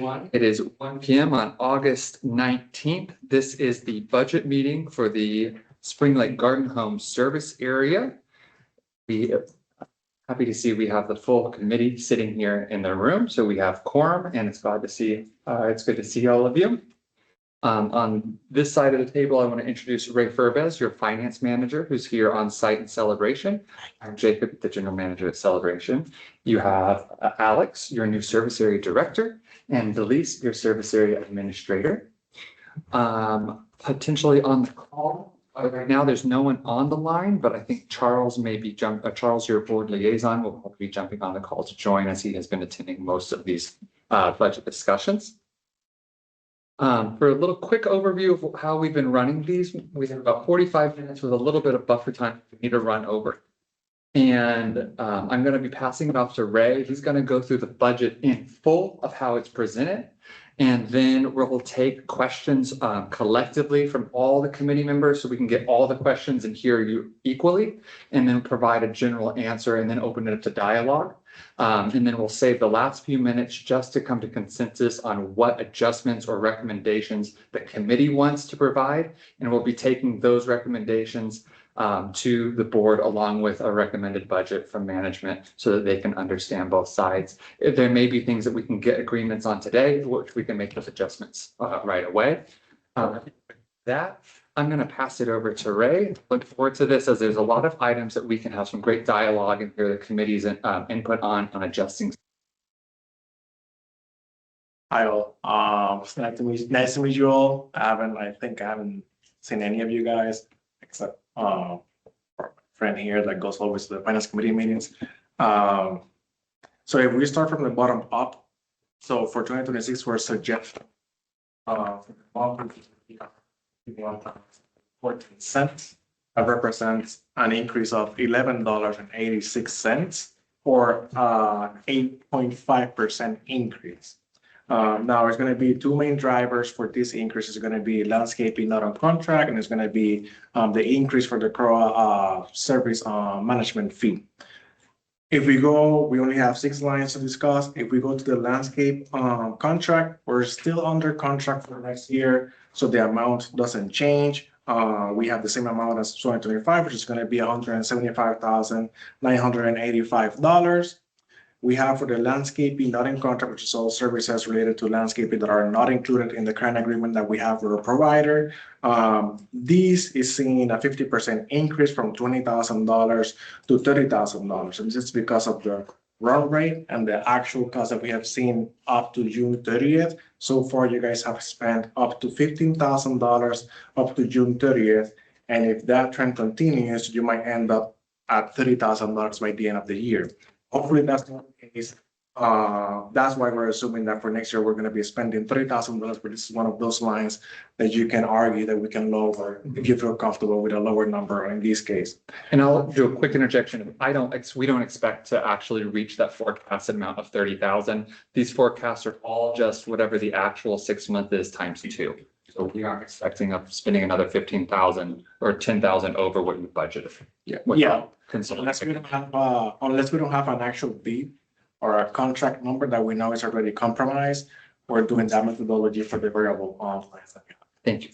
It is 1 p.m. on August 19th. This is the budget meeting for the Spring Lake Garden Home Service Area. We are happy to see we have the full committee sitting here in the room. So we have quorum, and it's good to see all of you. On this side of the table, I want to introduce Ray Furbez, your finance manager, who's here on site in Celebration. I'm Jacob, the general manager at Celebration. You have Alex, your new service area director, and Delise, your service area administrator. Potentially on the call. Right now, there's no one on the line, but I think Charles may be Charles, your board liaison, will be jumping on the call to join, as he has been attending most of these budget discussions. For a little quick overview of how we've been running these, we have about 45 minutes with a little bit of buffer time we need to run over. And I'm going to be passing it off to Ray. He's going to go through the budget in full of how it's presented. And then we'll take questions collectively from all the committee members so we can get all the questions and hear you equally, and then provide a general answer and then open it up to dialogue. And then we'll save the last few minutes just to come to consensus on what adjustments or recommendations the committee wants to provide. And we'll be taking those recommendations to the board along with a recommended budget from management so that they can understand both sides. If there may be things that we can get agreements on today, which we can make those adjustments right away. That I'm going to pass it over to Ray. Look forward to this, as there's a lot of items that we can have some great dialogue and hear the committee's input on adjusting. Hi all. It's nice to meet you all. I think I haven't seen any of you guys except my friend here that goes always to the finance committee meetings. So if we start from the bottom up, so for 2026 we're suggesting 14 cents. That represents an increase of $11.86 or 8.5% increase. Now there's going to be two main drivers for this increase. Is going to be landscaping not on contract, and it's going to be the increase for the service management fee. If we only have 6 lines to discuss. If we go to the landscape contract, we're still under contract for next year, so the amount doesn't change. We have the same amount as 2025, which is going to be $175,985. We have for the landscaping not in contract, which is all services related to landscaping that are not included in the current agreement that we have with a provider. This is seeing a 50% increase from $20,000 to $30,000. And this is because of the run rate and the actual cost that we have seen up to June 30th. So far, you guys have spent up to $15,000 up to June 30th. And if that trend continues, you might end up at $30,000 by the end of the year. Hopefully that's not the case. That's why we're assuming that for next year, we're going to be spending $30,000, but this is one of those lines that you can argue that we can lower if you feel comfortable with a lower number in this case. And I'll do a quick interjection. We don't expect to actually reach that forecasted amount of 30,000. These forecasts are all just whatever the actual 6 month is times 2. So we aren't expecting of spending another 15,000 or 10,000 over what you budgeted. Yeah. Unless we don't have an actual bid or a contract number that we know is already compromised, we're doing that methodology for the variable plans that we have. Thank you.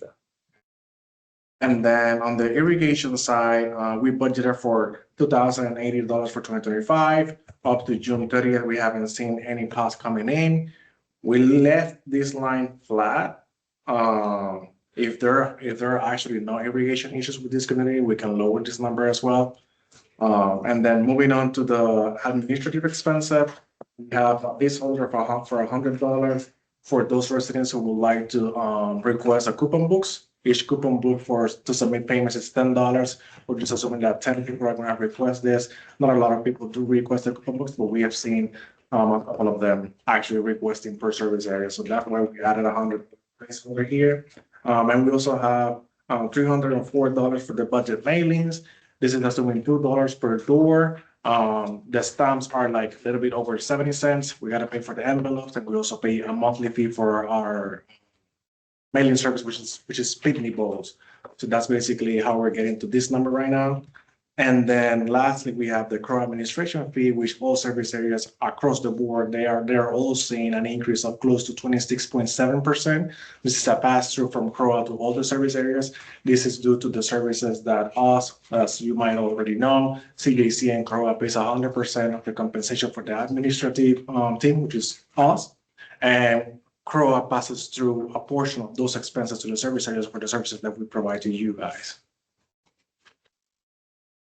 And then on the irrigation side, we budgeted for $2,080 for 2025. Up to June 30th, we haven't seen any costs coming in. We left this line flat. If there are actually no irrigation issues with this community, we can lower this number as well. And then moving on to the administrative expenses, we have a placeholder for $100 for those residents who would like to request a coupon books. Each coupon book to submit payments is $10. We're just assuming that 10 people are going to request this. Not a lot of people do request the coupon books, but we have seen a couple of them actually requesting per service area. So that's why we added 100 placeholder here. And we also have $304 for the budget mailings. This is assuming $2 per door. The stamps are like a little bit over 70 cents. We got to pay for the envelopes, and we also pay a monthly fee for our mailing service, which is Pitney Bowes. So that's basically how we're getting to this number right now. And then lastly, we have the CRO administration fee, which all service areas across the board, they're all seeing an increase of close to 26.7%. This is a pass-through from CRO to all the service areas. This is due to the services that us, as you might already know, CJC and CRO pays 100% of the compensation for the administrative team, which is us. And CRO passes through a portion of those expenses to the service areas for the services that we provide to you guys.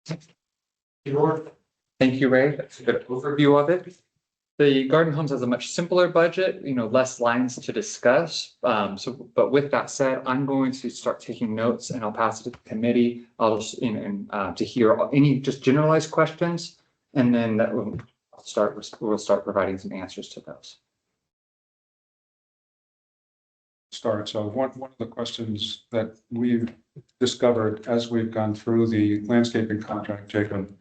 Thank you, Ray. That's a good overview of it. The Garden Homes has a much simpler budget, less lines to discuss. But with that said, I'm going to start taking notes and I'll pass it to the committee. I'll just, to hear any just generalized questions. And then we'll start providing some answers to those. So one of the questions that we've discovered as we've gone through the landscaping contract, Jacob,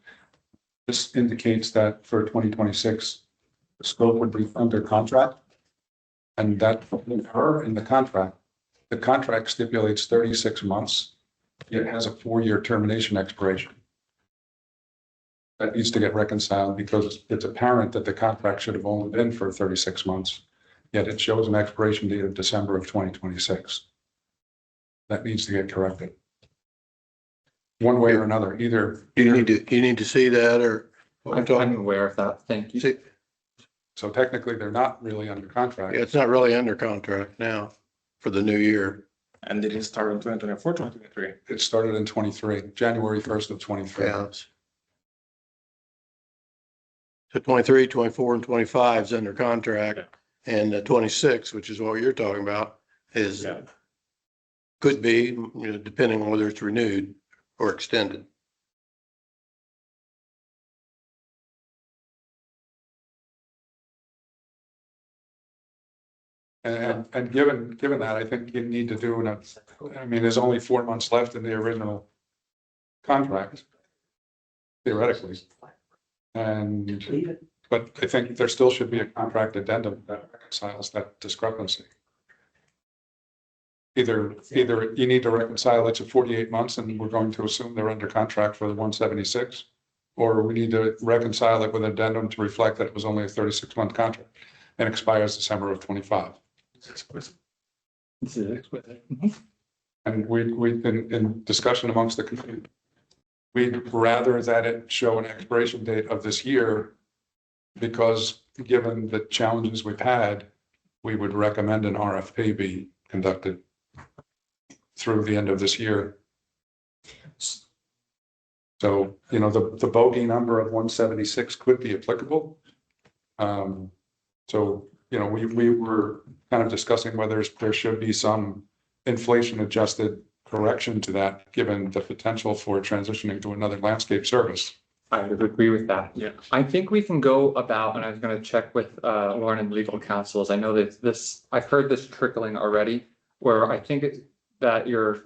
this indicates that for 2026, the scope would be under contract. And that in the contract stipulates 36 months. It has a 4-year termination expiration. That needs to get reconciled because it's apparent that the contract should have only been for 36 months. Yet it shows an expiration date of December of 2026. That needs to get corrected. One way or another, either. You need to see that or. I'm aware of that. Thank you. So technically, they're not really under contract. Yeah, it's not really under contract now for the new year. And it is started in 2024, 2023. It started in 23, January 1st of 23. Yeah. So 23, 24, and 25 is under contract. Yeah. And 26, which is what you're talking about, is could be, depending on whether it's renewed or extended. And given that, I think you need to do there's only 4 months left in the original contract, theoretically. But I think there still should be a contract addendum that reconciles that discrepancy. Either you need to reconcile it to 48 months and we're going to assume they're under contract for the 176, or we need to reconcile it with an addendum to reflect that it was only a 36-month contract and expires December of 25. And we've been in discussion amongst the community. We'd rather that it show an expiration date of this year, because given the challenges we've had, we would recommend an RFP be conducted through the end of this year. So, the bogey number of 176 could be applicable. So, we were kind of discussing whether there should be some inflation adjusted correction to that, given the potential for transitioning to another landscape service. I would agree with that. Yeah. I think we can go about, and I was going to check with Lauren and legal counsels. I know that I've heard this trickling already, where I think that your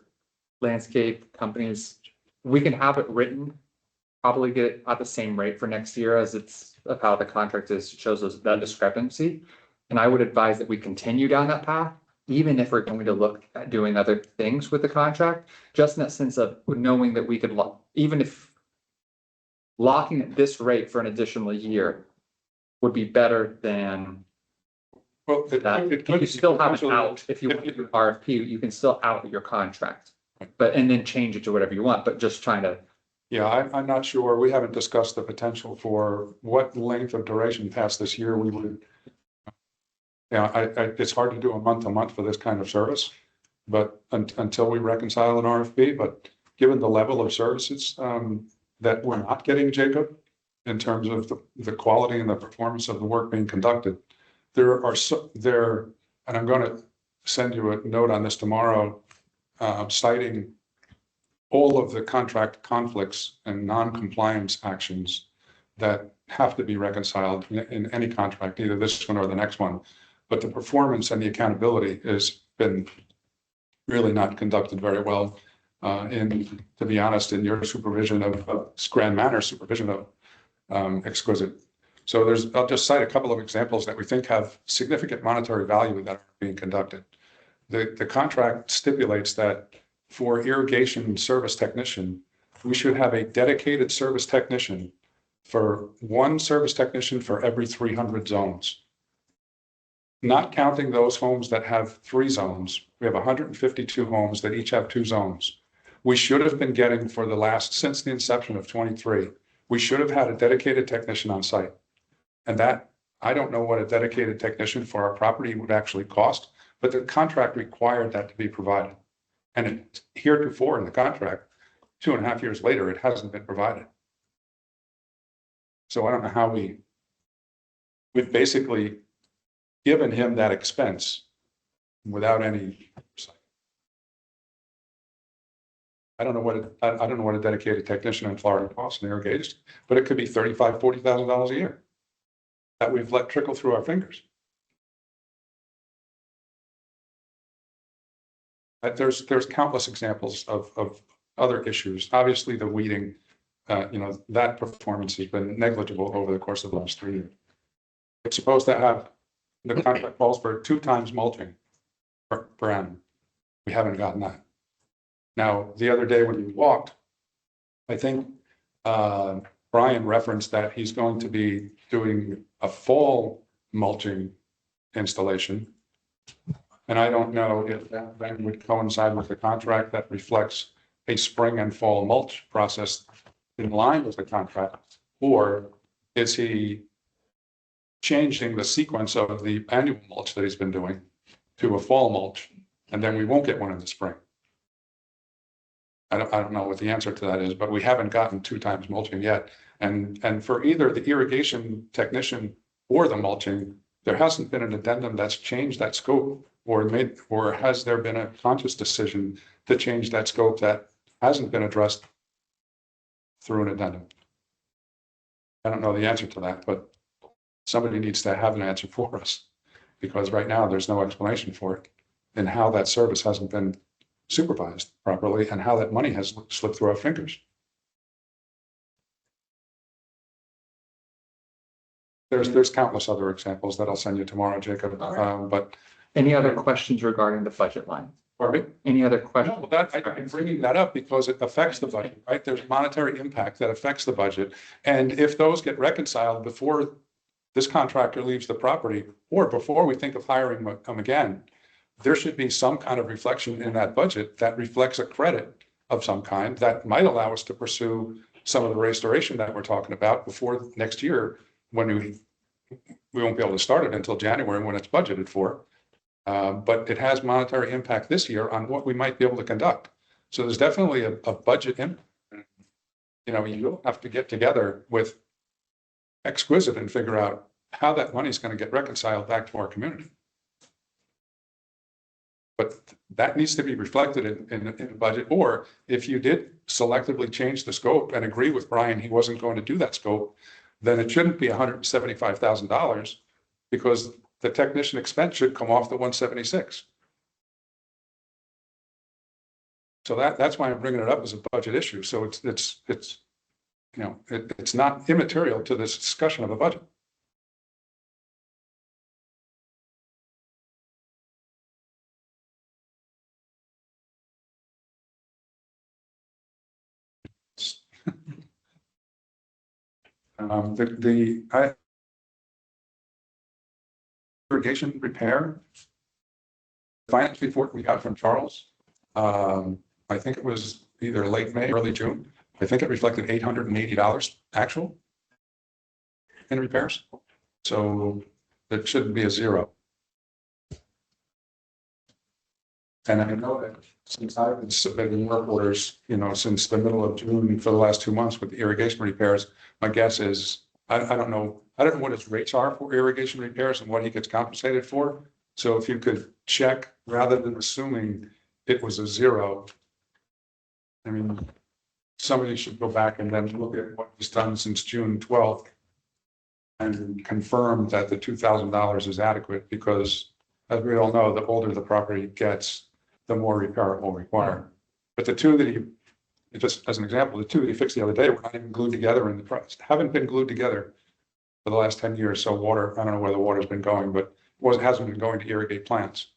landscape companies, we can have it written, probably get it at the same rate for next year as it's of how the contract shows us that discrepancy. And I would advise that we continue down that path, even if we're going to look at doing other things with the contract, just in that sense of knowing that we could, even if locking at this rate for an additional year would be better than that. You still have an out. If you want to do RFP, you can still out your contract, and then change it to whatever you want, but just trying to. Yeah, I'm not sure. We haven't discussed the potential for what length of duration past this year we would. It's hard to do a month to month for this kind of service, but until we reconcile an RFP, but given the level of services that we're not getting, Jacob, in terms of the quality and the performance of the work being conducted, and I'm going to send you a note on this tomorrow, citing all of the contract conflicts and non-compliance actions that have to be reconciled in any contract, either this one or the next one. But the performance and the accountability has been really not conducted very well. To be honest, in your supervision of Grand Manor supervision of Exquisite. So I'll just cite a couple of examples that we think have significant monetary value that are being conducted. The contract stipulates that for irrigation service technician, we should have a dedicated service technician for one service technician for every 300 zones. Not counting those homes that have 3 zones, we have 152 homes that each have 2 zones. We should have been getting for the last, since the inception of 23, we should have had a dedicated technician on site. And that, I don't know what a dedicated technician for our property would actually cost, but the contract required that to be provided. And it, heretofore in the contract, 2.5 years later, it hasn't been provided. So I don't know how we've basically given him that expense without any oversight. I don't know what a dedicated technician in Florida costs in irrigation, but it could be $35,000, $40,000 a year that we've let trickle through our fingers. There's countless examples of other issues. Obviously, the weeding, that performance has been negligible over the course of the last 3 years. It's supposed to have, the contract calls for 2 times mulching per annum. We haven't gotten that. Now, the other day when you walked, I think Brian referenced that he's going to be doing a fall mulching installation. And I don't know if that then would coincide with the contract that reflects a spring and fall mulch process in line with the contract, or is he changing the sequence of the annual mulch that he's been doing to a fall mulch, and then we won't get one in the spring? I don't know what the answer to that is, but we haven't gotten 2 times mulching yet. And for either the irrigation technician or the mulching, there hasn't been an addendum that's changed that scope, or has there been a conscious decision to change that scope that hasn't been addressed through an addendum? I don't know the answer to that, but somebody needs to have an answer for us, because right now there's no explanation for it and how that service hasn't been supervised properly and how that money has slipped through our fingers. There's countless other examples that I'll send you tomorrow, Jacob. But Any other questions regarding the budget line? pardon me? Any other questions? No, that, I'm bringing that up because it affects the budget, right? There's monetary impact that affects the budget. And if those get reconciled before this contractor leaves the property, or before we think of hiring him again, there should be some kind of reflection in that budget that reflects a credit of some kind that might allow us to pursue some of the restoration that we're talking about before next year, when we won't be able to start it until January when it's budgeted for. But it has monetary impact this year on what we might be able to conduct. So there's definitely a budget impact. You have to get together with Exquisite and figure out how that money is going to get reconciled back to our community. But that needs to be reflected in the budget. Or if you did selectively change the scope and agree with Brian he wasn't going to do that scope, then it shouldn't be $175,000, because the technician expense should come off the 176. So that's why I'm bringing it up as a budget issue. So it's not immaterial to this discussion of a budget. The irrigation repair finance report we got from Charles, I think it was either late May, early June. I think it reflected $880 actual in repairs. So it shouldn't be a zero. And I know that since I've been submitting work orders, since the middle of June for the last 2 months with the irrigation repairs, my guess is, I don't know what his rates are for irrigation repairs and what he gets compensated for. So if you could check, rather than assuming it was a zero, I mean, somebody should go back and then look at what was done since June 12th and confirm that the $2,000 is adequate, because as we all know, the older the property gets, the more repair it will require. But the two that just as an example, the two that he fixed the other day were not even glued together in the price, haven't been glued together for the last 10 years. So water, I don't know where the water's been going, but hasn't been going to irrigate plants.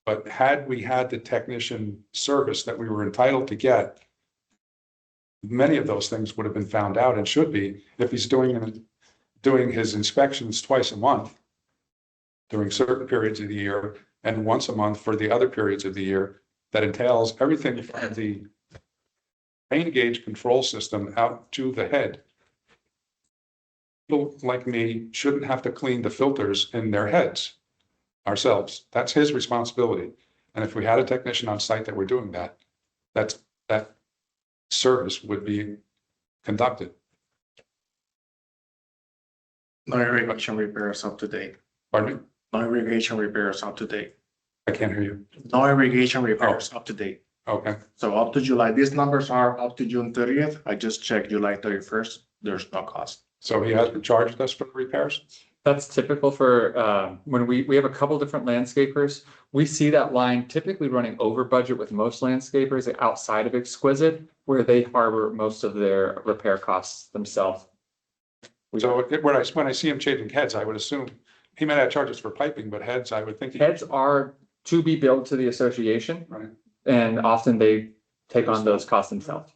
But had we had the technician service that we were entitled to get, many of those things would have been found out and should be if he's doing his inspections twice a month during certain periods of the year and once a month for the other periods of the year. That entails everything from the pain gauge control system out to the head. People like me shouldn't have to clean the filters in their heads ourselves. That's his responsibility. And if we had a technician on site that were doing that, that service would be conducted. No irrigation repairs up to date. Pardon me? No irrigation repairs up to date. I can't hear you. No irrigation repairs up to date. Okay, So up to July, these numbers are up to June 30th. I just checked July 31st. There's no cost. so he hasn't charged us for the repairs? That's typical for, when we have a couple different landscapers. We see that line typically running over budget with most landscapers outside of Exquisite, where they harbor most of their repair costs themselves. So when I see him changing heads, I would assume he may not charge us for piping, but heads, I would think. Heads are to be billed to the association, Right. and often they take on those costs themselves.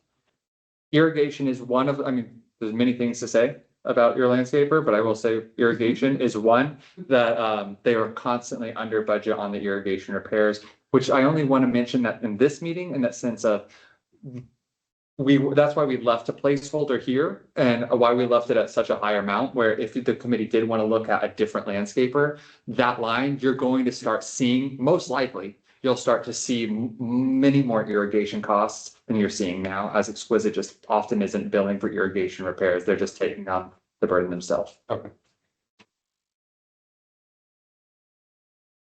Irrigation is one of, I mean, there's many things to say about your landscaper, but I will say irrigation is one that they are constantly under budget on the irrigation repairs, which I only want to mention that in this meeting, in that sense of that's why we left a placeholder here and why we left it at such a high amount, where if the committee did want to look at a different landscaper, that line, you're going to start seeing, most likely, you'll start to see many more irrigation costs than you're seeing now, as Exquisite just often isn't billing for irrigation repairs. They're just taking on the burden themselves. Okay.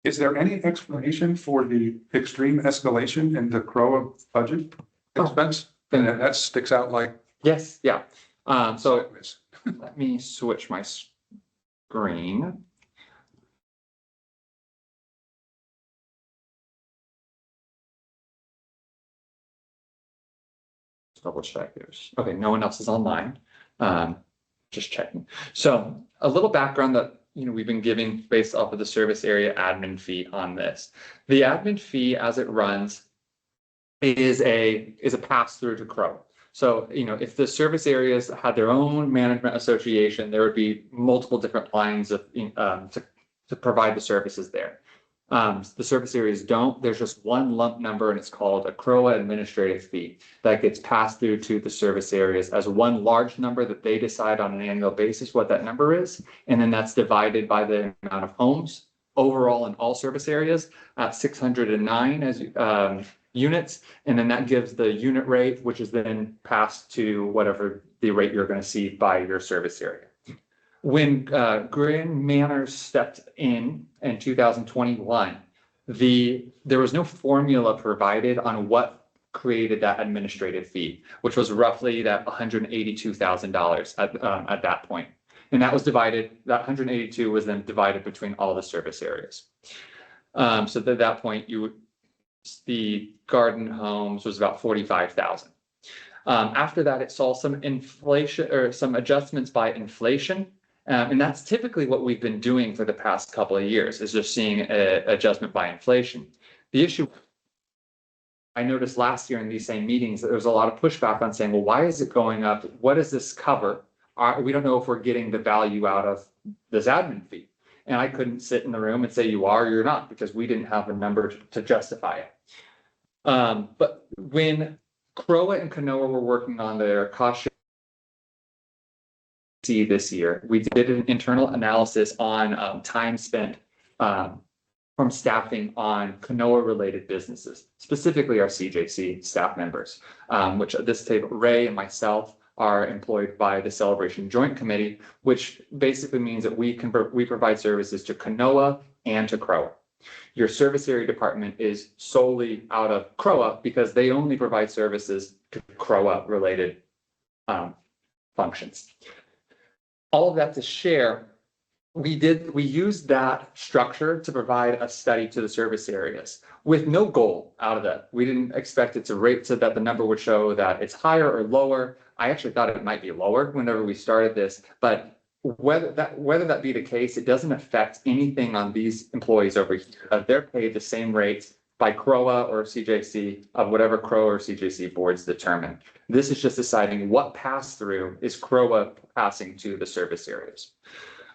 Is there any explanation for the extreme escalation in the CROA budget expense? And that sticks out like. Yes, yeah. So sideways. let me switch my screen. Double check this. Okay, no one else is online. Just checking. So a little background that we've been giving based off of the service area admin fee on this. The admin fee as it runs is a pass through to CROA. So, if the service areas had their own management association, there would be multiple different lines of to provide the services there. The service areas don't. There's just one lump number, and it's called a CROA administrative fee that gets passed through to the service areas as one large number that they decide on an annual basis what that number is, and then that's divided by the amount of homes overall in all service areas at 609 as units, and then that gives the unit rate, which is then passed to whatever the rate you're going to see by your service area. When Grand Manners stepped in 2021, there was no formula provided on what created that administrative fee, which was roughly that $182,000 at that point. And that was divided, that 182 was then divided between all the service areas. So at that point, the garden homes was about 45,000. After that, it saw some inflation or some adjustments by inflation. And that's typically what we've been doing for the past couple of years, is just seeing an adjustment by inflation. The issue I noticed last year in these same meetings, that there was a lot of pushback on saying, well, why is it going up? What does this cover? We don't know if we're getting the value out of this admin fee. And I couldn't sit in the room and say you are or you're not, because we didn't have a number to justify it. But when CROA and Canoa were working on their cost share this year, we did an internal analysis on time spent from staffing on Canoa related businesses, specifically our CJC staff members, which at this table, Ray and myself are employed by the Celebration Joint Committee, which basically means that we provide services to Canoa and to CROA. Your service area department is solely out of CROA because they only provide services to CROA related functions. All of that to share, we used that structure to provide a study to the service areas with no goal out of that. We didn't expect it to rate so that the number would show that it's higher or lower. I actually thought it might be lower whenever we started this, but whether that be the case, it doesn't affect anything on these employees over here. They're paid the same rates by CROA or CJC of whatever CROA or CJC boards determine. This is just deciding what pass-through is CROA passing to the service areas.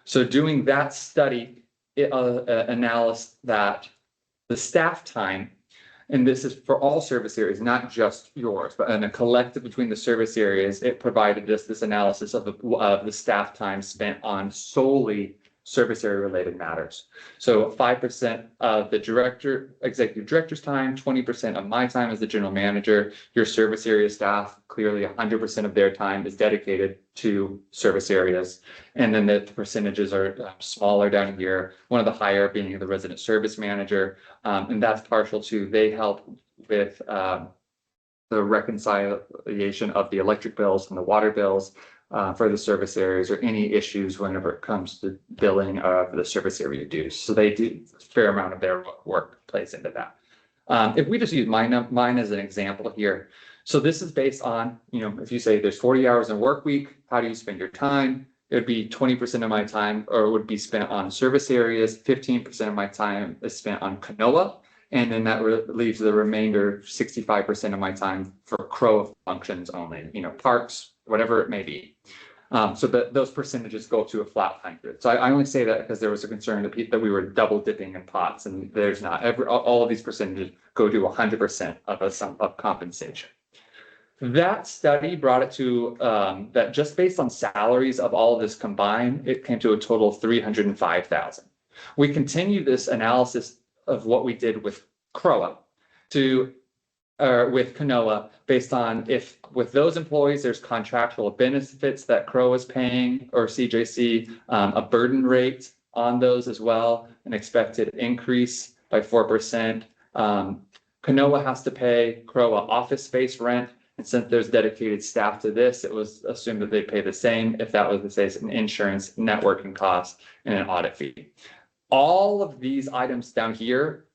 So doing that study, analysis that the staff time, and this is for all service areas, not just yours, but in a collective between the service areas, it provided us this analysis of the staff time spent on solely service area related matters. So 5% of the executive director's time, 20% of my time as the general manager. Your service area staff, clearly 100% of their time is dedicated to service areas. And then the percentages are smaller down here. One of the higher being the resident service manager. And that's partial to, they help with the reconciliation of the electric bills and the water bills for the service areas, or any issues whenever it comes to billing of the service area dues. So they do a fair amount of their work plays into that. If we just use mine as an example here. So this is based on, if you say there's 40 hours in a work week, how do you spend your time? It would be 20% of my time or would be spent on service areas. 15% of my time is spent on CANOA. And then that leaves the remainder 65% of my time for CROA functions only, parks, whatever it may be. So those percentages go to a flat 100. So I only say that because there was a concern that we were double dipping in pots, and there's not. All of these percentages go to 100% of compensation. That study brought it to that just based on salaries of all of this combined, it came to a total of $305,000. We continue this analysis of what we did with CROA with CANOA based on if with those employees, there's contractual benefits that CROA is paying or CJC, a burden rate on those as well, an expected increase by 4%. CANOA has to pay CROA office space rent. And since there's dedicated staff to this, it was assumed that they pay the same if that was the case, an insurance, networking cost, and an audit fee. All of these items down here,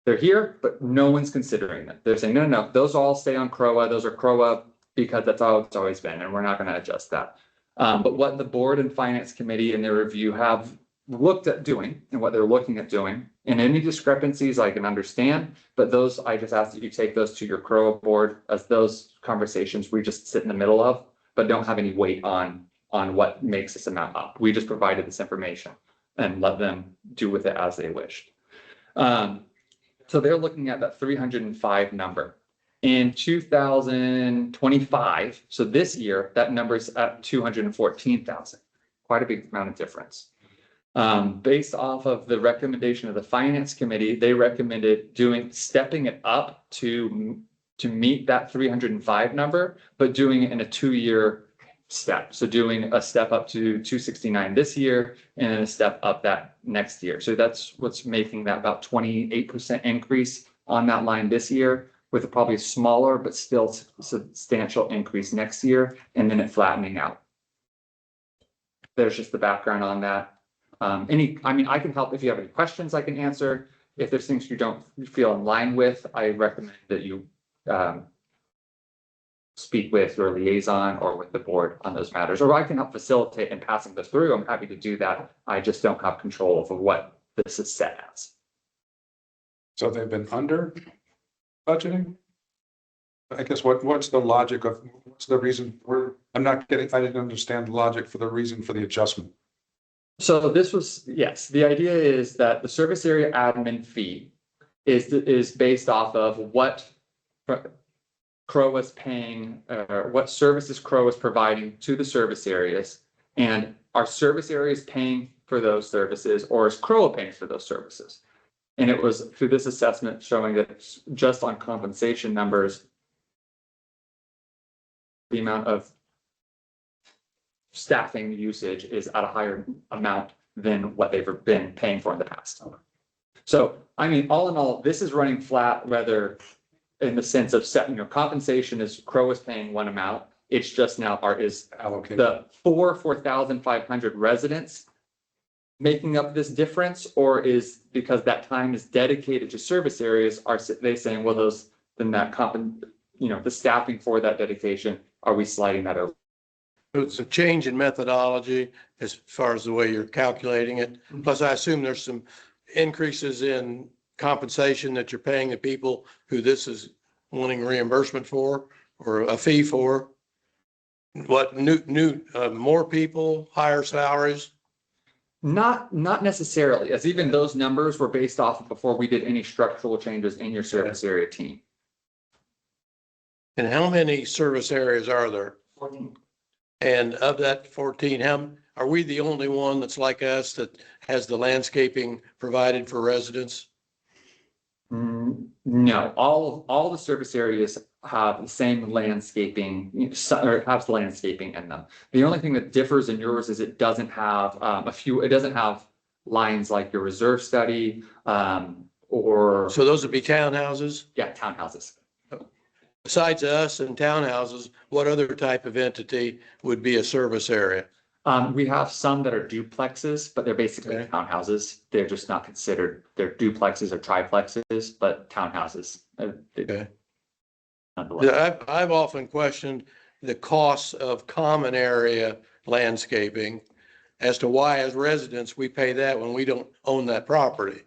they're here, but no one's considering them. They're saying, no, those all stay on CROA. Those are CROA because that's how it's always been, and we're not going to adjust that. But what the board and finance committee in their review have looked at doing and what they're looking at doing, and any discrepancies I can understand, but those, I just ask that you take those to your CROA board, as those conversations we just sit in the middle of, but don't have any weight on what makes this amount up. We just provided this information and let them do with it as they wished. So they're looking at that 305 number. In 2025, so this year, that number is at 214,000. Quite a big amount of difference. Based off of the recommendation of the finance committee, they recommended stepping it up to meet that 305 number, but doing it in a 2-year step. So doing a step up to 269 this year and then a step up that next year. So that's what's making that about 28% increase on that line this year, with probably a smaller but still substantial increase next year, and then it flattening out. There's just the background on that. I can help if you have any questions I can answer. If there's things you don't feel in line with, I recommend that you speak with your liaison or with the board on those matters, or I can help facilitate in passing this through. I'm happy to do that. I just don't have control over what this is set as. So they've been under budgeting? I guess what's the logic of, what's the reason I didn't understand the logic for the reason for the adjustment. So this was, yes, the idea is that the service area admin fee is based off of what CROA is paying, what services CROA is providing to the service areas, and are service areas paying for those services, or is CROA paying for those services? And it was through this assessment showing that just on compensation numbers, the amount of staffing usage is at a higher amount than what they've been paying for in the past. So, all in all, this is running flat, whether in the sense of setting your compensation is CROA is paying one amount. It's just now is Allocated. The 4,500 residents making up this difference, or is because that time is dedicated to service areas, are they saying, well, the staffing for that dedication, are we sliding that over? It's a change in methodology as far as the way you're calculating it. Plus, I assume there's some increases in compensation that you're paying the people who this is wanting reimbursement for or a fee for? What more people, higher salaries? Not necessarily, as even those numbers were based off of before we did any structural changes in your service area team. And how many service areas are there? 14. And of that 14, are we the only one that's like us that has the landscaping provided for residents? No, all the service areas have the same landscaping, or has landscaping in them. The only thing that differs in yours is it doesn't have it doesn't have lines like your reserve study, or, So those would be townhouses? yeah, townhouses. Besides us and townhouses, what other type of entity would be a service area? We have some that are duplexes, but they're basically Okay. townhouses. They're just not considered, they're duplexes or triplexes, but townhouses. Okay. Nonetheless. Yeah, I've often questioned the costs of common area landscaping as to why as residents, we pay that when we don't own that property.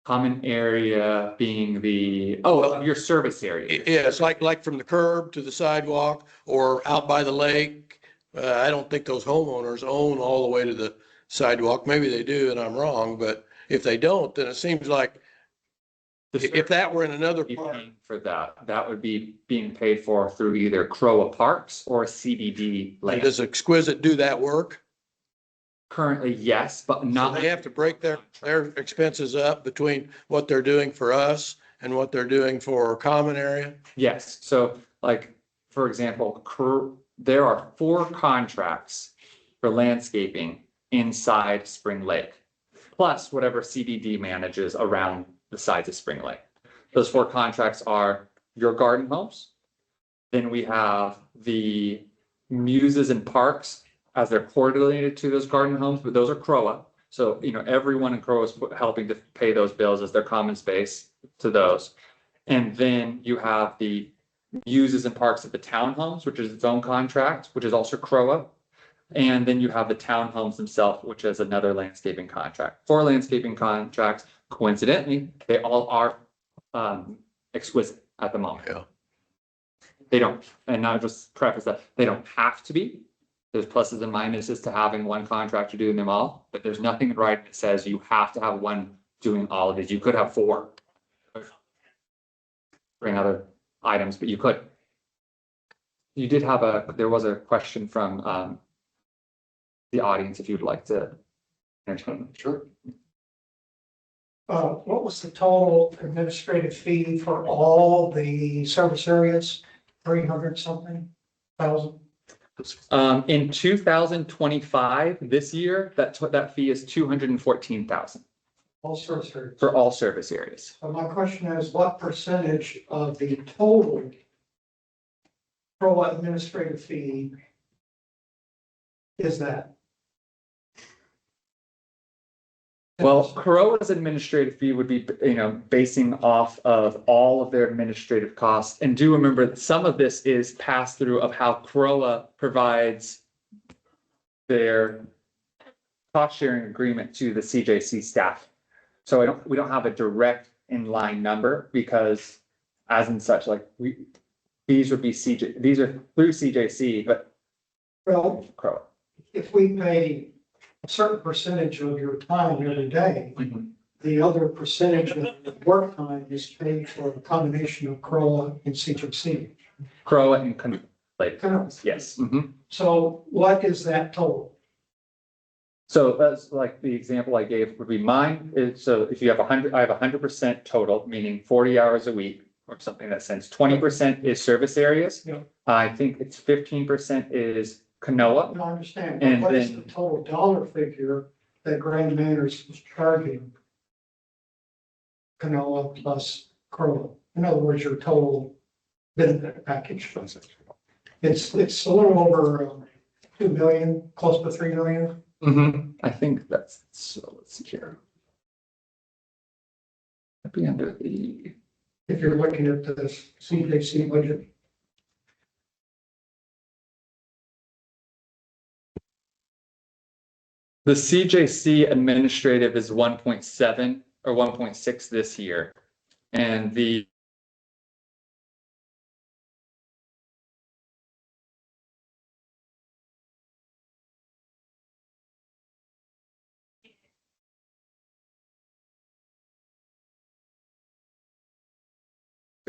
Common area being your service area. Yeah, it's like from the curb to the sidewalk or out by the lake. I don't think those homeowners own all the way to the sidewalk. Maybe they do and I'm wrong, but if they don't, then it seems like if that were in another Be part, paying for that would be being paid for through either Croa Parks or CBD land. does Exquisite do that work? Currently, yes, but So not. they have to break their expenses up between what they're doing for us and what they're doing for common area? Yes, so like, for example, there are 4 contracts for landscaping inside Spring Lake, plus whatever CBD manages around the sides of Spring Lake. Those 4 contracts are your garden homes. Then we have the muses and parks as they're coordinated to those garden homes, but those are CROA. So, everyone in CROA is helping to pay those bills as their common space to those. And then you have the uses and parks of the townhomes, which is its own contract, which is also CROA. And then you have the townhomes themselves, which is another landscaping contract. 4 landscaping contracts, coincidentally, they all are Exquisite at the moment. Yeah. They don't, and I'll just preface that, they don't have to be. There's pluses and minuses to having one contractor doing them all, but there's nothing in writing that says you have to have one doing all of these. You could have 4. Bring other items, but you could. You did have there was a question from the audience, if you'd like to entertain. Sure. What was the total administrative fee for all the service areas? 300 something thousand? In 2025, this year, that fee is 214,000 All service areas. for all service areas. So my question is, what percentage of the total pro administrative fee is that? Well, Crowa's administrative fee would be, basing off of all of their administrative costs. And do remember that some of this is pass through of how Crowa provides their cost sharing agreement to the CJC staff. So we don't have a direct inline number because as in such, like these would be these are through CJC, but Well, Crowa. if we pay a certain percentage of your time every day, the other percentage of the work time is paid for a combination of CROA and CJC. Crowa and like, yes. Mhm. So what is that total? So that's like the example I gave would be mine is, so if you have 100, I have 100% total, meaning 40 hours a week or something in that sense. 20% is service areas. Yeah. I think it's 15% is Canoa. I understand, And but what is then- the total dollar figure that Grand Manners is charging Canoa plus CROA? In other words, your total benefit package. It's a little over 2 million, close to 3 million. I think that's, so let's see here. That'd be under the, If you're looking at the CJC budget. the CJC administrative is 1.7 or 1.6 this year. And the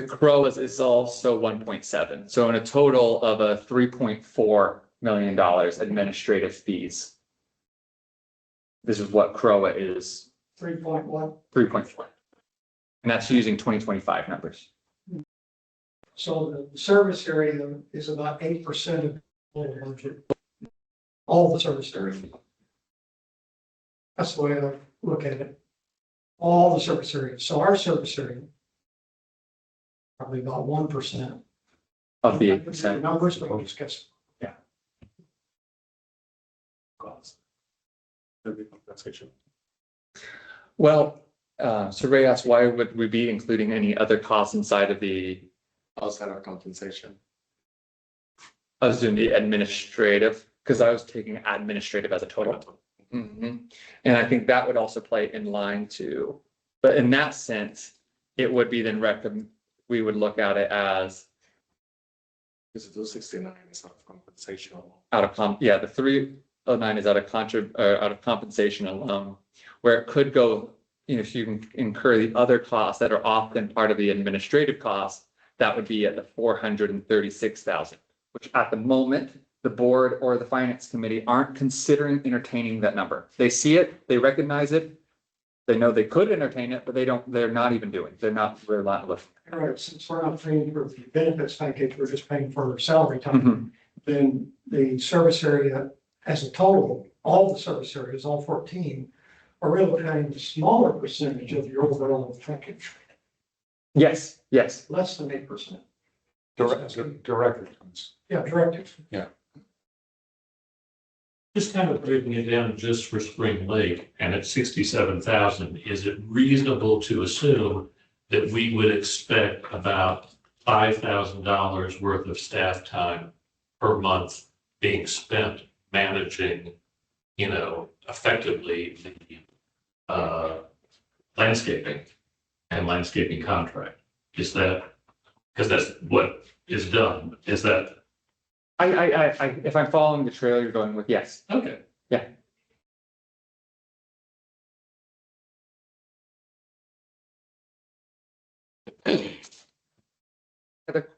CRO is also 1.7. So in a total of a $3.4 million administrative fees. This is what CROA is, 3.1. 3.4. And that's using 2025 numbers. So the service area is about 8% of the total budget. All the service area. That's the way I look at it. All the service areas. So our service area. Probably about 1%. Of the 8%. Numbers, but we'll just guess. Well, so Ray asked, why would we be including any other costs inside of the, Outside of compensation. I was doing the administrative, because I was taking administrative as a total. Mhm. And I think that would also play in line to, but in that sense, it would be then we would look at it as This is 269 is out of compensation. out of yeah, the 309 is out of compensation alone, where it could go, if you can incur the other costs that are often part of the administrative costs, that would be at the 436,000, which at the moment, the board or the finance committee aren't considering entertaining that number. They see it, they recognize it. They know they could entertain it, but they're not even doing, we're not looking. All right, since we're not paying for the benefits package, we're just paying for salary time. Then the service area as a total, all the service areas, all 14, are really paying a smaller percentage of your overall package, Yes, yes. less than 8%. Director funds. Yeah, directive. Just kind of breaking it down just for Spring Lake and at 67,000, is it reasonable to assume that we would expect about $5,000 worth of staff time per month being spent managing, effectively the landscaping and landscaping contract? Is that, because that's what is done, is that? If I'm following the trail you're going with, yes. Okay. Yeah. Other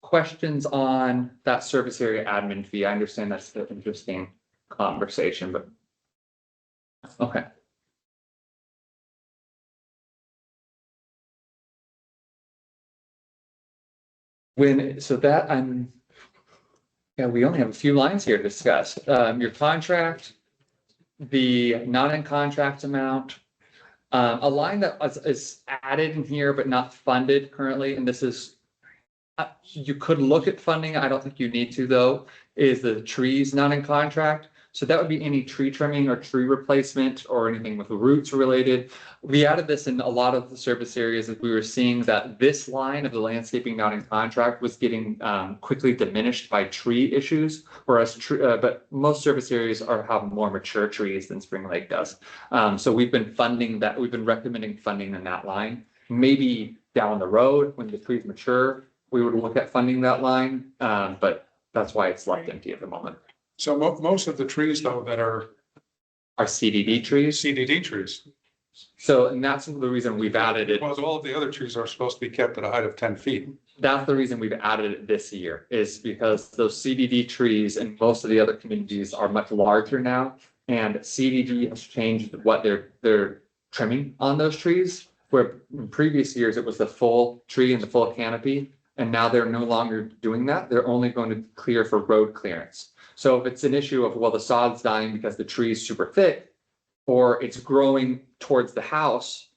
questions on that service area admin fee? I understand that's an interesting conversation, but. Okay. Yeah, we only have a few lines here to discuss. Your contract, the not in contract amount. A line that is added in here but not funded currently, and this is, you could look at funding, I don't think you need to though, is the trees not in contract. So that would be any tree trimming or tree replacement or anything with roots related. We added this in a lot of the service areas as we were seeing that this line of the landscaping not in contract was getting quickly diminished by tree issues, whereas but most service areas have more mature trees than Spring Lake does. So we've been funding that, we've been recommending funding in that line. Maybe down the road when the trees mature, we would look at funding that line, but that's why it's left empty at the moment. So most of the trees though that are CDD trees. CDD trees, So, and that's the reason we've added it. well, all of the other trees are supposed to be kept at a height of 10 feet. That's the reason we've added it this year, is because those CDD trees in most of the other communities are much larger now. And CDD has changed what they're trimming on those trees, where in previous years it was the full tree and the full canopy. And now they're no longer doing that. They're only going to clear for road clearance. So if it's an issue of, well, the sod's dying because the tree is super thick, or it's growing towards the house,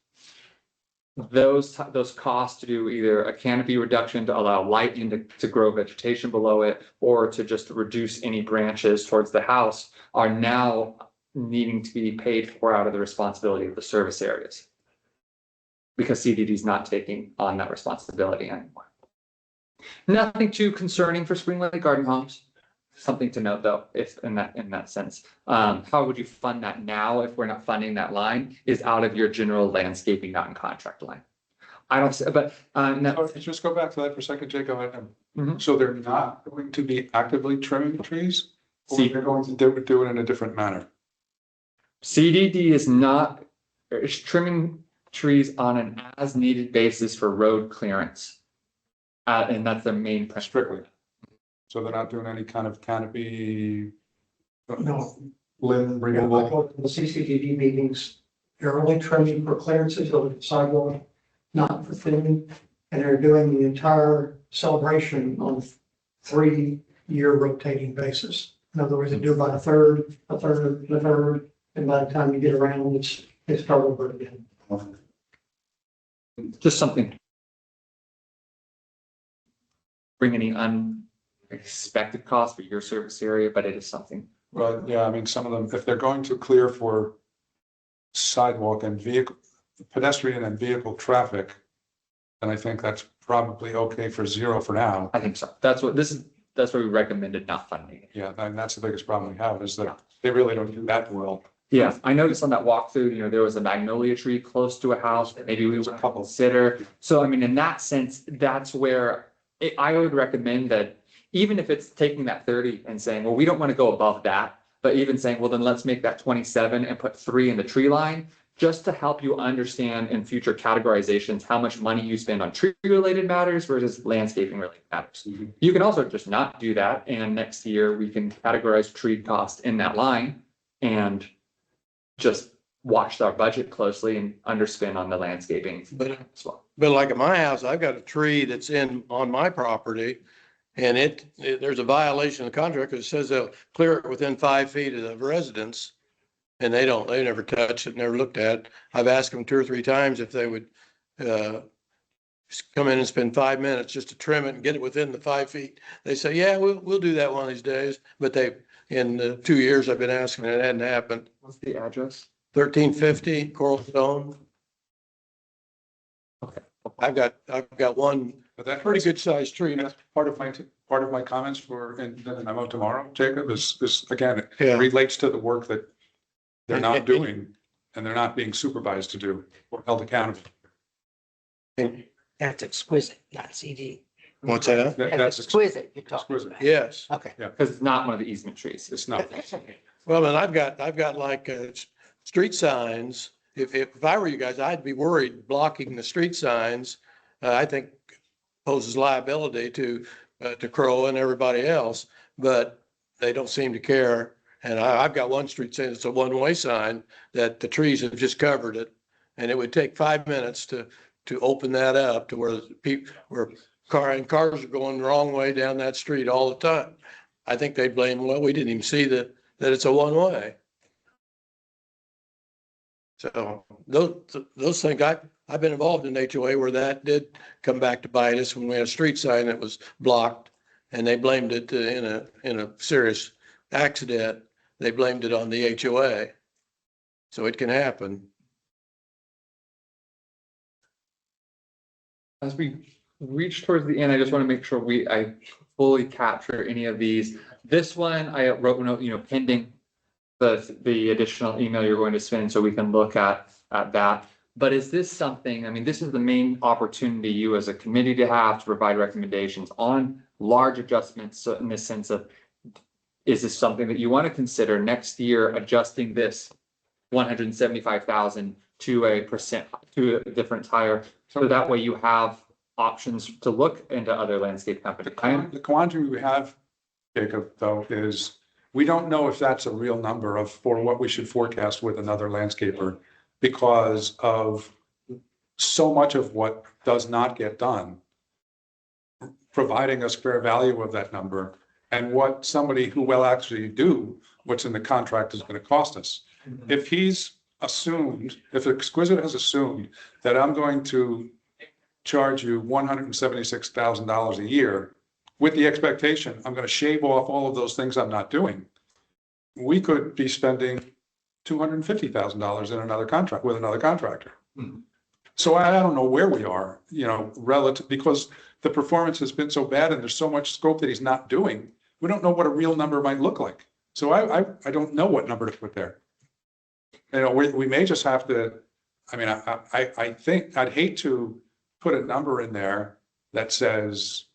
those costs to do either a canopy reduction to allow light to grow vegetation below it, or to just reduce any branches towards the house, are now needing to be paid for out of the responsibility of the service areas. Because CDD is not taking on that responsibility anymore. Nothing too concerning for Spring Lake Garden Homes. something to note though, if in that sense. How would you fund that now if we're not funding that line is out of your general landscaping, not in contract line? I don't, but, no, Oh, just go back to that for a second, Jacob. Mhm. So they're not going to be actively trimming trees? Or See- they're going to do it in a different manner? CDD is not, is trimming trees on an as-needed basis for road clearance. And that's their main Strictly. preference. So they're not doing any kind of canopy? No. Limb I removal? go to the CCTV meetings, they're only trimming for clearances over the sidewalk, not for thinning. And they're doing the entire celebration on 3-year rotating basis. In other words, they do about a third, a third, a third, and by the time you get around, it's start over again. Just something. Bring any unexpected cost for your service area, but it is something. Well, yeah, I mean, some of them, if they're going to clear for sidewalk and vehicle, pedestrian and vehicle traffic, then I think that's probably okay for zero for now. I think so. That's what we recommended not funding it. Yeah, and that's the biggest problem we have is that they really don't do that well. Yeah, I noticed on that walkthrough, there was a magnolia tree close to a house that maybe we would consider. So I mean, in that sense, that's where I would recommend that even if it's taking that 30 and saying, well, we don't want to go above that, but even saying, well, then let's make that 27 and put 3 in the tree line, just to help you understand in future categorizations, how much money you spend on tree related matters versus landscaping related matters. You can also just not do that. And next year we can categorize tree cost in that line and just watch our budget closely and underspend on the landscaping But, as well. but like at my house, I've got a tree that's on my property. And there's a violation of the contract because it says they'll clear it within 5 feet of the residence. And they never touched it, never looked at it. I've asked them 2 or 3 times if they would come in and spend 5 minutes just to trim it and get it within the 5 feet. They say, yeah, we'll do that one of these days. But in the 2 years I've been asking, it hadn't happened. What's the address? 1350 Coral Stone. Okay. I've got one But that's pretty good sized tree. And that's part of my comments in the memo tomorrow, Jacob, is again, it Yeah. relates to the work that they're not And- doing and they're not being supervised to do or held accountable. That's exquisite, not CD. What's that? That's That's exquisite you're talking exquisite. about. Yes. Okay. Because it's not one of the easement trees. It's not. Well, and I've got like street signs. If I were you guys, I'd be worried blocking the street signs. I think poses liability to Crow and everybody else, but they don't seem to care. And I've got one street saying it's a one-way sign that the trees have just covered it. And it would take 5 minutes to open that up to where cars are going the wrong way down that street all the time. I think they blame, well, we didn't even see that it's a one-way. So those things, I've been involved in HOA where that did come back to bite us when we had a street sign that was blocked and they blamed it in a serious accident. They blamed it on the HOA. So it can happen. As we reach towards the end, I just want to make sure I fully capture any of these. This one, I wrote a note, pending the additional email you're going to send so we can look at that. But is this something, I mean, this is the main opportunity you as a committee to have to provide recommendations on large adjustments. So in the sense of, is this something that you want to consider next year, adjusting this 175,000 to a different tire? So that way you have options to look into other landscape companies. The quandary we have, Jacob, though, is we don't know if that's a real number for what we should forecast with another landscaper because of so much of what does not get done, providing us fair value of that number and what somebody who will actually do what's in the contract is going to cost us. If if Exquisite has assumed that I'm going to charge you $176,000 a year with the expectation I'm going to shave off all of those things I'm not doing, we could be spending $250,000 in another contract with another contractor. Mhm. So I don't know where we are, relative, because the performance has been so bad and there's so much scope that he's not doing. we don't know what a real number might look like. So I don't know what number to put there. You know, we may just have to, I mean, I think I'd hate to put a number in there that says,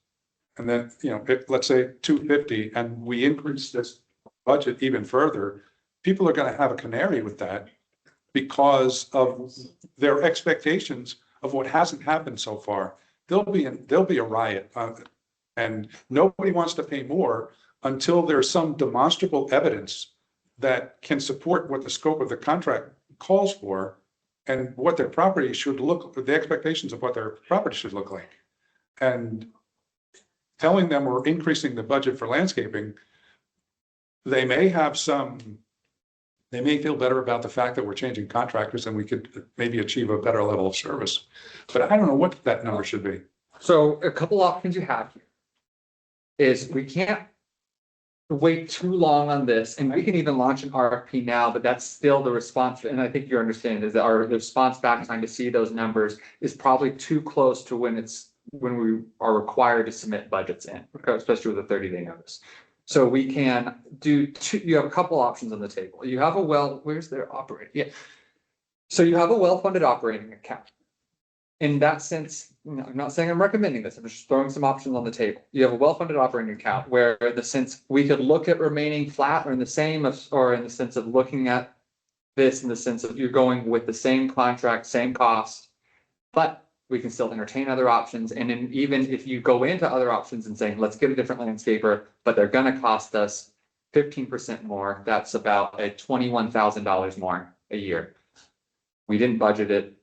and then, you know, let's say 250 and we increase this budget even further, people are going to have a canary with that because of their expectations of what hasn't happened so far. There'll be a riot, and nobody wants to pay more until there's some demonstrable evidence that can support what the scope of the contract calls for and what their property should look, the expectations of what their property should look like. And telling them we're increasing the budget for landscaping, they may feel better about the fact that we're changing contractors and we could maybe achieve a better level of service. But I don't know what that number should be. So a couple options you have here is we can't wait too long on this, and we can even launch an RFP now, but that's still the response. And I think you're understanding is that the response back time to see those numbers is probably too close to when we are required to submit budgets in, especially with a 30-day notice. So we can do you have a couple options on the table. You have where's their operating? Yeah. So you have a well-funded operating account. In that sense, I'm not saying I'm recommending this, I'm just throwing some options on the table. You have a well-funded operating account where the sense we could look at remaining flat or in the same, or in the sense of looking at this in the sense of you're going with the same contract, same cost, but we can still entertain other options. And then even if you go into other options and saying, let's get a different landscaper, but they're gonna cost us 15% more, that's about $21,000 more a year. We didn't budget it.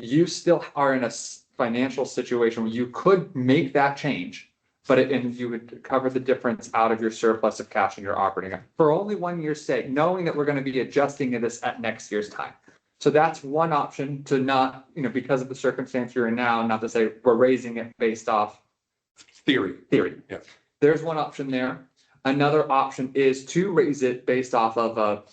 You still are in a financial situation where you could make that change, but and you would cover the difference out of your surplus of cash in your operating for only 1 year's sake, knowing that we're going to be adjusting this at next year's time. So that's one option to not, because of the circumstance you're in now, not to say we're raising it based off Theory. Yeah. There's one option there. Another option is to raise it based off of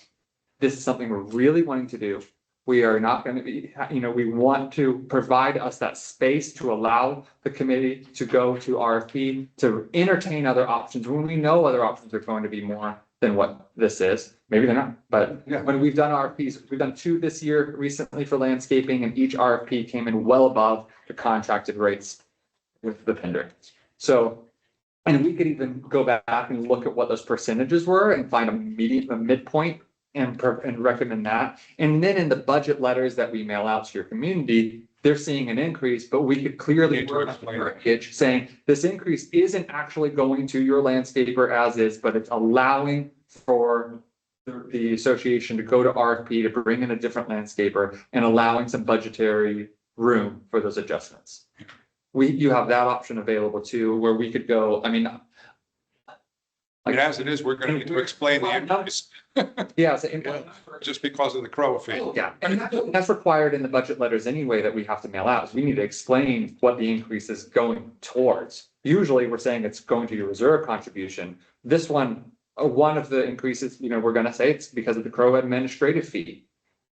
this is something we're really wanting to do. We are not going to be, we want to provide us that space to allow the committee to go to RFP, to entertain other options when we know other options are going to be more than what this is. Maybe they're not, but Yeah. when we've done RFPs, we've done 2 this year recently for landscaping, and each RFP came in well above the contracted rates with the vendor. So, and we could even go back and look at what those percentages were and find a midpoint and recommend that. And then in the budget letters that we mail out to your community, they're seeing an increase, but we could clearly work on the verbiage saying this increase isn't actually going to your landscaper as is, but it's allowing for the association to go to RFP to bring in a different landscaper and allowing some budgetary room for those adjustments. You have that option available too, where we could go, As it is, we're going to need to explain the increase yeah, so just because of the CROA fee. yeah, and that's required in the budget letters anyway that we have to mail out. Is we need to explain what the increase is going towards. Usually we're saying it's going to your reserve contribution. This one of the increases, we're going to say it's because of the CROA administrative fee.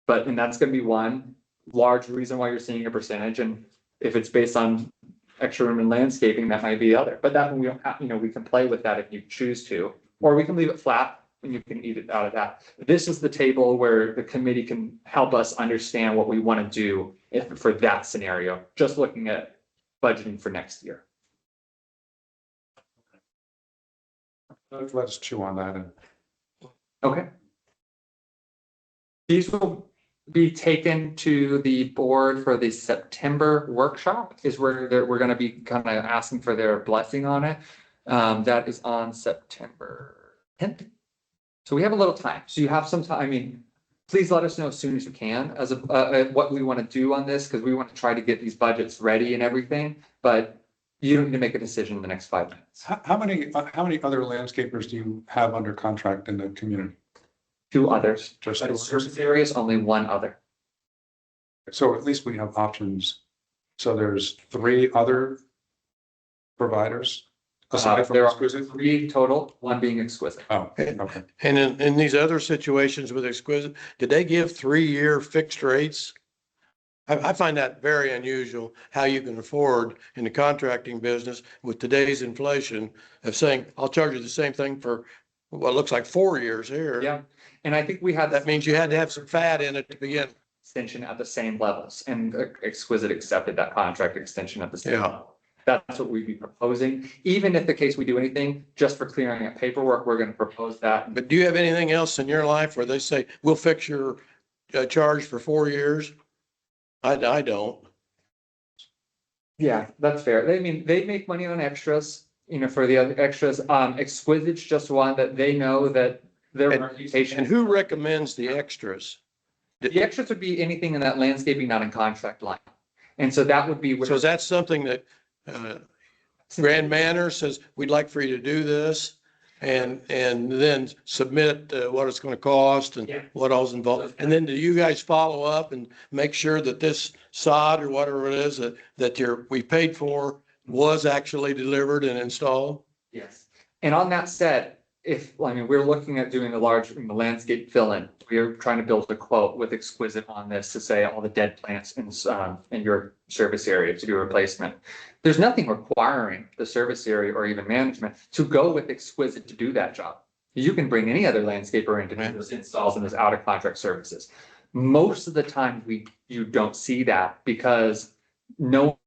And that's going to be one large reason why you're seeing a percentage. And if it's based on extra room and landscaping, that might be the other. But that we don't have, we can play with that if you choose to, or we can leave it flat and you can eat it out of that. This is the table where the committee can help us understand what we want to do for that scenario, just looking at budgeting for next year. Let's chew on that. Okay. These will be taken to the board for the September workshop is where we're going to be kind of asking for their blessing on it. That is on September 10th. So we have a little time. So you have some time. Please let us know as soon as you can as what we want to do on this, because we want to try to get these budgets ready and everything, but you don't need to make a decision in the next 5 minutes. How many other landscapers do you have under contract in the community? 2 others. Just But in 2 others? service areas, only 1 other. So at least we have options. So there's 3 other providers aside from There are Exquisite? 3 total, 1 being Exquisite. Oh, okay. And in these other situations with Exquisite, did they give 3-year fixed rates? I find that very unusual, how you can afford in the contracting business with today's inflation of saying, I'll charge you the same thing for what looks like 4 years here. Yeah, and I think we had That means you had to have some fat in it to begin. extension at the same levels, and Exquisite accepted that contract extension at the same. Yeah. level. That's what we'd be proposing. Even if the case we do anything, just for clearing up paperwork, we're gonna propose that. But do you have anything else in your life where they say, we'll fix your charge for 4 years? I don't. Yeah, that's fair. I mean, they make money on extras, you know, for the other extras. Exquisite's just one that they know that their And reputation. who recommends the extras? The extras would be anything in that landscaping, not in contract line. And so that would be. where- So is that something that Grand Manor says, we'd like for you to do this? And then submit what it's going to cost and Yeah. what all's involved. And then do you guys follow up and make sure that this sod or whatever it is that we paid for was actually delivered and installed? Yes. And on that said, we're looking at doing a large landscape fill-in. We're trying to build a quote with Exquisite on this to say all the dead plants in your service area to do a replacement. There's nothing requiring the service area or even management to go with Exquisite to do that job. You can bring any other landscaper in to do those installs and those out of contract services. Most of the time, you don't see that because no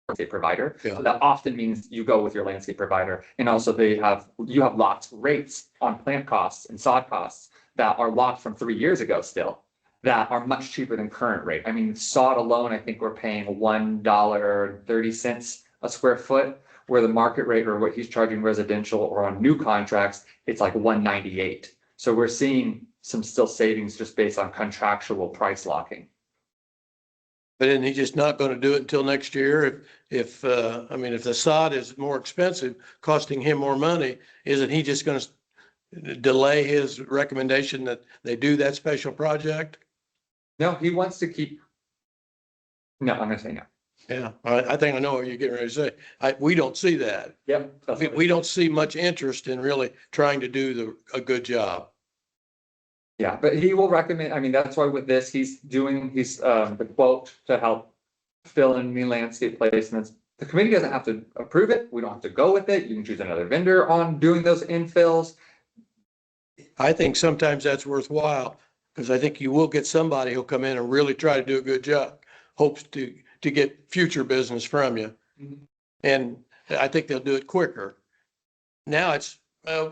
landscape provider. Yeah. So that often means you go with your landscape provider. And also you have locked rates on plant costs and sod costs that are locked from 3 years ago still, that are much cheaper than current rate. I mean, sod alone, I think we're paying $1.30 a square foot, where the market rate or what he's charging residential or on new contracts, it's like $1.98. So we're seeing some still savings just based on contractual price locking. But isn't he just not going to do it until next year? If the sod is more expensive, costing him more money, isn't he just going to delay his recommendation that they do that special project? No, he wants to keep. No, I'm gonna say no. Yeah, I think I know what you're getting ready to say. We don't see that. Yep. We don't see much interest in really trying to do a good job. Yeah, but he will recommend, I mean, that's why with this, he's the quote to help fill in the landscape placements. The committee doesn't have to approve it. We don't have to go with it. You can choose another vendor on doing those infills. I think sometimes that's worthwhile because I think you will get somebody who'll come in and really try to do a good job, hopes to get future business from you. Mhm. And I think they'll do it quicker. Now it's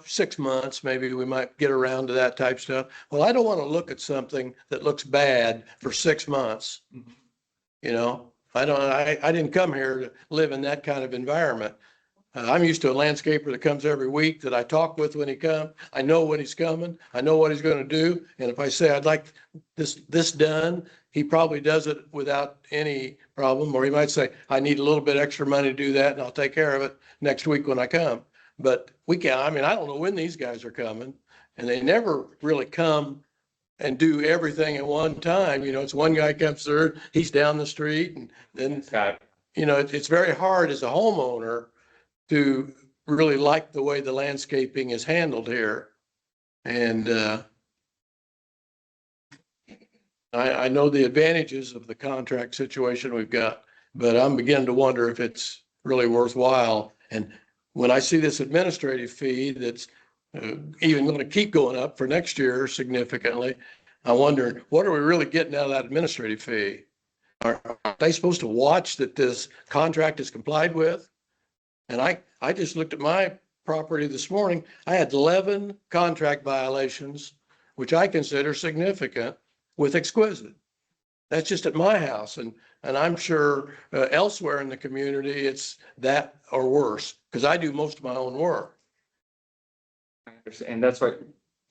6 months, maybe we might get around to that type stuff. Well, I don't want to look at something that looks bad for 6 months. Mhm. You know, I didn't come here to live in that kind of environment. I'm used to a landscaper that comes every week that I talk with when he comes. I know when he's coming. I know what he's going to do. And if I say I'd like this done, he probably does it without any problem. Or he might say, I need a little bit extra money to do that and I'll take care of it next week when I come. But I don't know when these guys are coming, and they never really come and do everything at one time. You know, it's one guy comes through, he's down the street, and then, it's very hard as a homeowner to really like the way the landscaping is handled here. And I know the advantages of the contract situation we've got, but I'm beginning to wonder if it's really worthwhile. And when I see this administrative fee that's even going to keep going up for next year significantly, I wonder, what are we really getting out of that administrative fee? Are they supposed to watch that this contract is complied with? And I just looked at my property this morning. I had 11 contract violations, which I consider significant, with Exquisite. That's just at my house. And I'm sure elsewhere in the community, it's that or worse, because I do most of my own work. And that's why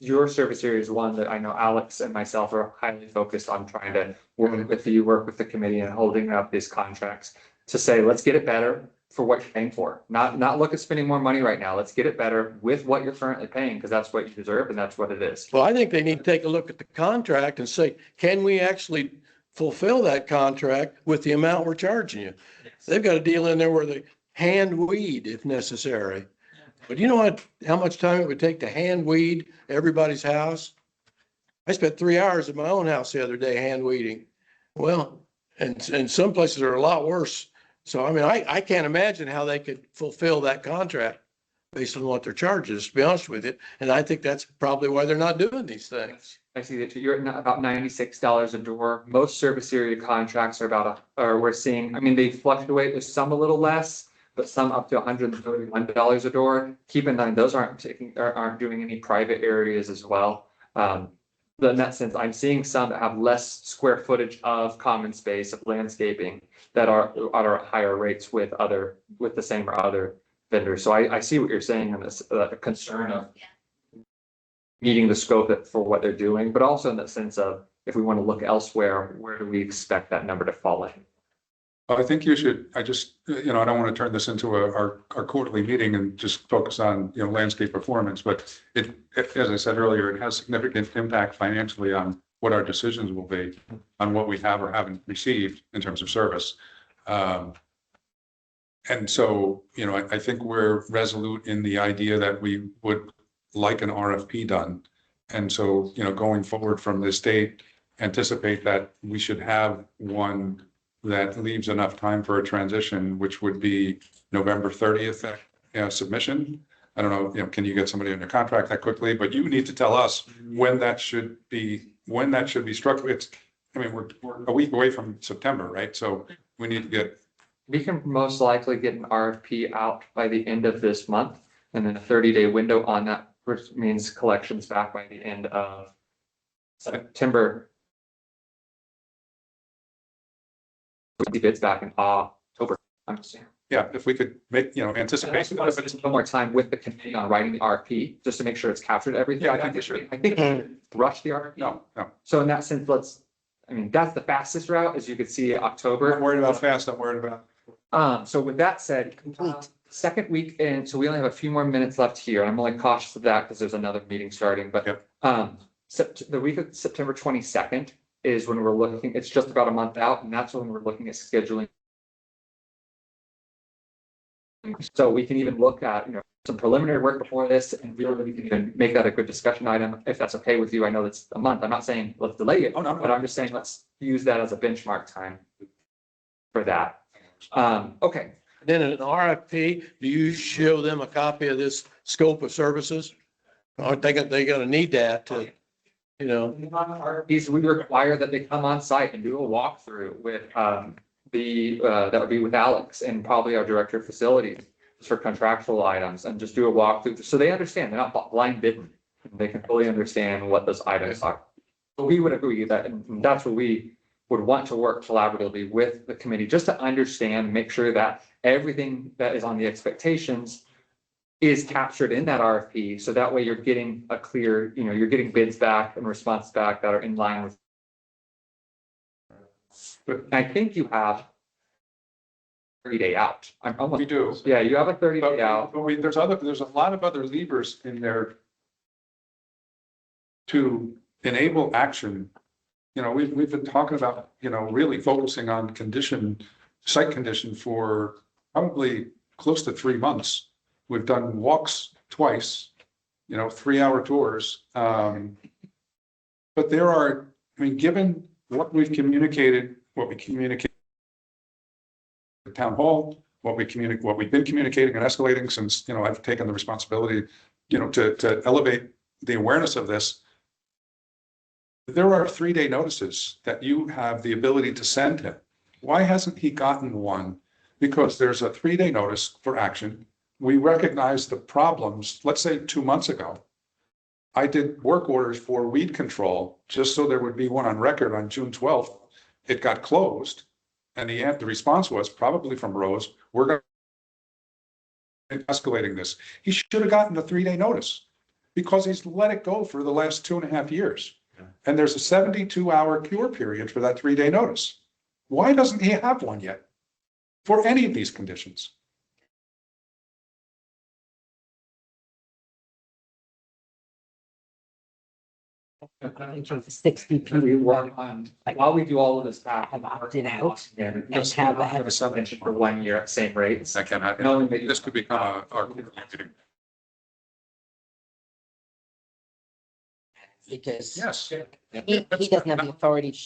your service area is one that I know Alex and myself are highly focused on trying to work with the committee and holding up these contracts to say, let's get it better for what you're paying for. Not look at spending more money right now. Let's get it better with what you're currently paying, because that's what you deserve and that's what it is. Well, I think they need to take a look at the contract and say, can we actually fulfill that contract with the amount we're charging you? They've got a deal in there where they hand weed if necessary. But you know how much time it would take to hand weed everybody's house? I spent 3 hours at my own house the other day hand weeding. Well, and some places are a lot worse. So, I mean, I can't imagine how they could fulfill that contract based on what their charges, to be honest with you. And I think that's probably why they're not doing these things. I see that you're at about $96 a door. Most service area contracts are or we're seeing, I mean, they fluctuate. There's some a little less, but some up to $131 a door. Keep in mind, those aren't doing any private areas as well. In that sense, I'm seeing some that have less square footage of common space of landscaping that are at higher rates with the same or other vendors. So I see what you're saying on this, concern of meeting the scope for what they're doing, but also in the sense of if we want to look elsewhere, where do we expect that number to fall in? I think you should, I don't want to turn this into our quarterly meeting and just focus on, landscape performance, but as I said earlier, it has significant impact financially on what our decisions will be on what we have or haven't received in terms of service. And so, I think we're resolute in the idea that we would like an RFP done. And so, going forward from this date, anticipate that we should have one that leaves enough time for a transition, which would be November 30th submission. I don't know, can you get somebody under contract that quickly? But you need to tell us when that should be struck. We're a week away from September, right? So we need to get. We can most likely get an RFP out by the end of this month, and then a 30-day window on that, which means collections back by the end of September. The bids back in October. I'm just saying. Yeah, if we could make, anticipate. A little more time with the committee on writing the RFP, just to make sure it's captured everything. Yeah, I think it should. I think we should rush the RFP. No. So in that sense, that's the fastest route, as you could see, October. I'm worried about fast, I'm worried about. So with that said, second week, and so we only have a few more minutes left here. I'm only cautious of that because there's another meeting starting, but the week of September 22nd is when we're looking, it's just about a month out, and that's when we're looking at scheduling. So we can even look at, some preliminary work before this, and really we can even make that a good discussion item, if that's okay with you. I know that's a month. I'm not saying let's delay it, No. but I'm just saying let's use that as a benchmark time for that. Okay. Then in an RFP, do you show them a copy of this scope of services? Aren't they gonna need that to, RFPs, we require that they come on site and do a walkthrough with that would be with Alex and probably our director of facilities for contractual items, and just do a walkthrough so they understand they're not blind bidden. They can fully understand what those items are. But we would agree that, and that's what we would want to work collaboratively with the committee, just to understand, make sure that everything that is on the expectations is captured in that RFP. So that way you're getting a clear, you're getting bids back and responses back that are in line with. But I think you have 30-day out. I'm almost. We do. Yeah, you have a 30-day out. But there's a lot of other levers in there to enable action. We've been talking about, really focusing on site condition for probably close to 3 months. We've done walks twice, 3-hour tours. But there are, given what we communicated at town hall, what we've been communicating and escalating since, I've taken the responsibility, to elevate the awareness of this. There are 3-day notices that you have the ability to send him. Why hasn't he gotten one? Because there's a 3-day notice for action. We recognize the problems. Let's say 2 months ago, I did work orders for weed control just so there would be one on record on June 12th. It got closed. And the response was probably from Rose, we're going to escalating this. He should have gotten a 3-day notice because he's let it go for the last 2.5 years. And there's a 72-hour cure period for that 3-day notice. Why doesn't he have one yet for any of these conditions? For the 60 We people work on, while we do all of this back. have opted out And and just have have a subvention for 1 year at same rates. That can happen. Knowing that This could become our meeting. because Yes. he doesn't have the authority to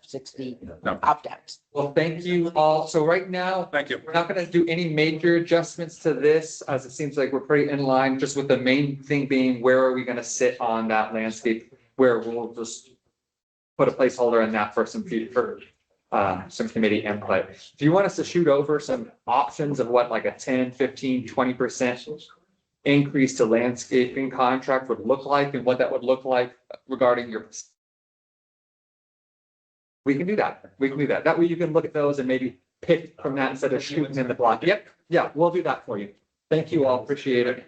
60 No. opt-outs. Well, thank you all. So right now, Thank you. we're not gonna do any major adjustments to this, as it seems like we're pretty in line, just with the main thing being, where are we gonna sit on that landscape? Where we'll just put a placeholder in that for some future, some committee input. If you want us to shoot over some options of what like a 10, 15, 20% increase to landscaping contract would look like, and what that would look like regarding your, we can do that. We can do that. That way you can look at those and maybe pick from that instead of shooting in the block. Yep, yeah, we'll do that for you. Thank you all. Appreciate it.